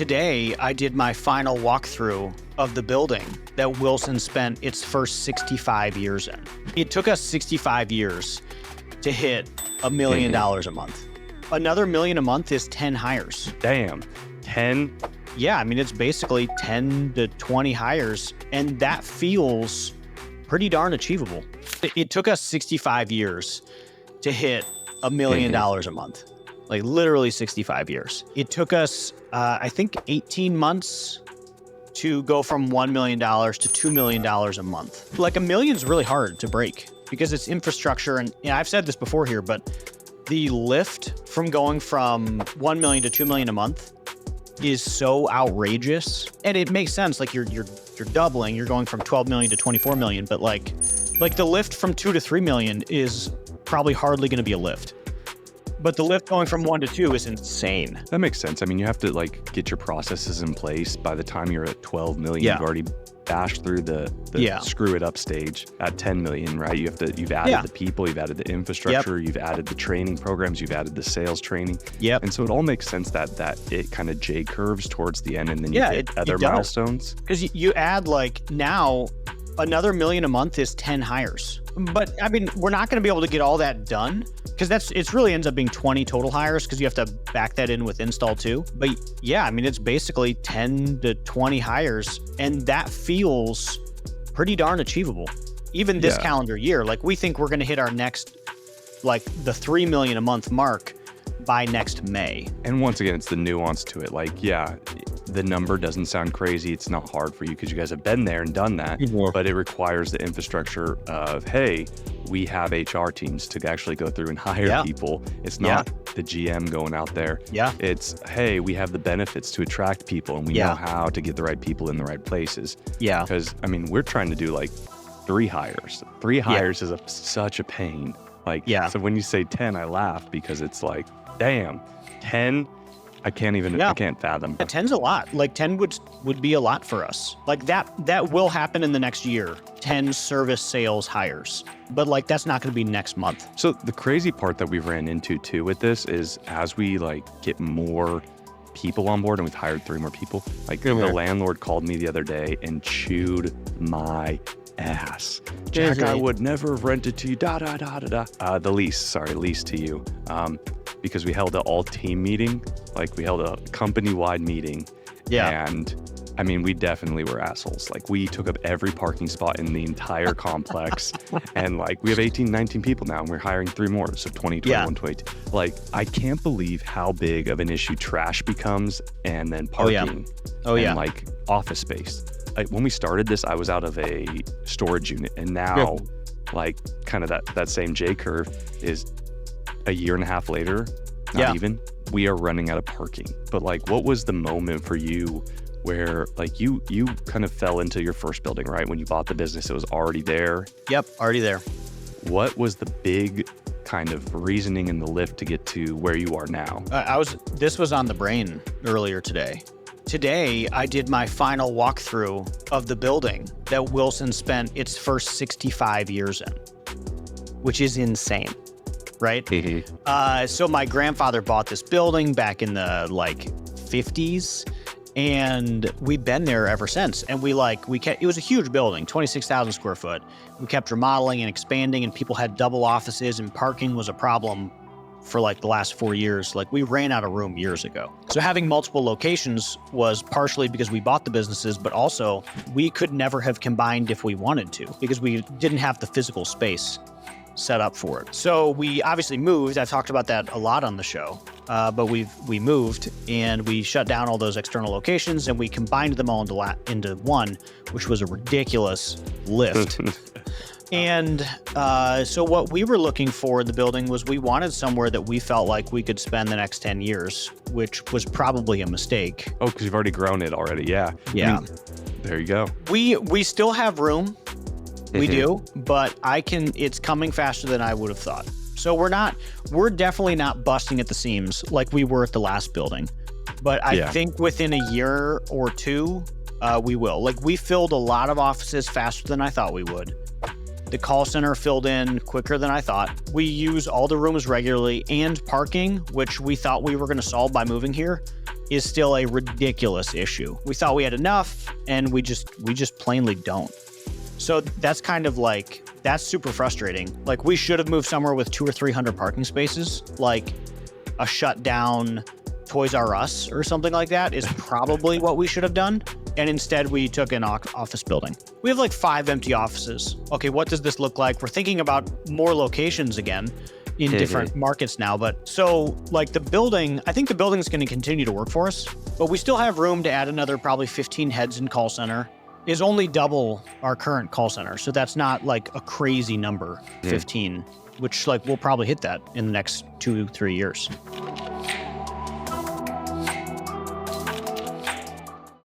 Today, I did my final walkthrough of the building that Wilson spent its first 65 years in. It took us 65 years to hit $1 million a month. Another $1 million a month is 10 hires. Damn, 10? Yeah, I mean, it's basically 10 to 20 hires, and that feels pretty darn achievable. It took us 65 years to hit $1 million a month. Like literally 65 years. It took us, I think 18 months to go from $1 million to $2 million a month. Like $1 million is really hard to break because it's infrastructure. And I've said this before here, but the lift from going from 1 million to 2 million a month is so outrageous. And it makes sense. Like you're doubling, you're going from 12 million to 24 million, but like the lift from 2 to 3 million is probably hardly going to be a lift. But the lift going from 1 to 2 is insane. That makes sense. I mean, you have to like get your processes in place. By the time you're at 12 million, you've already bashed through the screw it up stage. At 10 million, right? You've added the people, you've added the infrastructure, you've added the training programs, you've added the sales training. And so it all makes sense that it kind of J curves towards the end, and then you get other milestones. Because you add like now another $1 million a month is 10 hires. But I mean, we're not going to be able to get all that done because it really ends up being 20 total hires because you have to back that in with install too. But yeah, I mean, it's basically 10 to 20 hires, and that feels pretty darn achievable. Even this calendar year, like we think we're going to hit our next, like the 3 million a month mark by next May. And once again, it's the nuance to it. Like, yeah, the number doesn't sound crazy. It's not hard for you because you guys have been there and done that, but it requires the infrastructure of, hey, we have HR teams to actually go through and hire people. It's not the GM going out there. It's, hey, we have the benefits to attract people, and we know how to get the right people in the right places. Because, I mean, we're trying to do like 3 hires. 3 hires is such a pain. Like, so when you say 10, I laugh because it's like, damn, 10, I can't fathom. 10's a lot. Like 10 would be a lot for us. Like that will happen in the next year. 10 service sales hires. But like that's not going to be next month. So the crazy part that we've ran into too with this is as we like get more people on board, and we've hired 3 more people, like the landlord called me the other day and chewed my ass. Jack, I would never have rented to you, the lease to you. Because we held an all-team meeting, like we held a company-wide meeting. And I mean, we definitely were assholes. Like we took up every parking spot in the entire complex. And like we have 18, 19 people now, and we're hiring 3 more. So 20, 21, 22. Like I can't believe how big of an issue trash becomes, and then parking and like office space. Like, when we started this, I was out of a storage unit, and now like kind of that same J curve is a year and a half later, not even, we are running out of parking. But like, what was the moment for you where like you kind of fell into your first building, right? When you bought the business, it was already there. Yep, already there. What was the big kind of reasoning in the lift to get to where you are now? This was on the brain earlier today. Today, I did my final walkthrough of the building that Wilson spent its first 65 years in, which is insane. Right? So my grandfather bought this building back in the like 50s, and we've been there ever since. And it was a huge building, 26,000 square foot. We kept remodeling and expanding, and people had double offices, and parking was a problem for like the last 4 years. Like we ran out of room years ago. So having multiple locations was partially because we bought the businesses, but also we could never have combined if we wanted to because we didn't have the physical space set up for it. So we obviously moved. I've talked about that a lot on the show, but we moved and we shut down all those external locations and we combined them all into one, which was a ridiculous lift. And so what we were looking for in the building was we wanted somewhere that we felt like we could spend the next 10 years, which was probably a mistake. Oh, because you've already grown it already. Yeah. Yeah. I mean, there you go. We still have room. We do, but it's coming faster than I would have thought. So we're definitely not busting at the seams like we were at the last building. But I think within a year or 2, we will. Like we filled a lot of offices faster than I thought we would. The call center filled in quicker than I thought. We use all the rooms regularly, and parking, which we thought we were going to solve by moving here, is still a ridiculous issue. We thought we had enough, and we just plainly don't. So that's kind of like, that's super frustrating. Like, we should have moved somewhere with 200 or 300 parking spaces, like a shut down Toys R Us or something like that is probably what we should have done. And instead we took an office building. We have like 5 empty offices. Okay, what does this look like? We're thinking about more locations again in different markets now. But so like the building, I think the building is going to continue to work for us, but we still have room to add another probably 15 heads in call center. Is only double our current call center. So that's not like a crazy number, 15, which like we'll probably hit that in the next 2-3 years.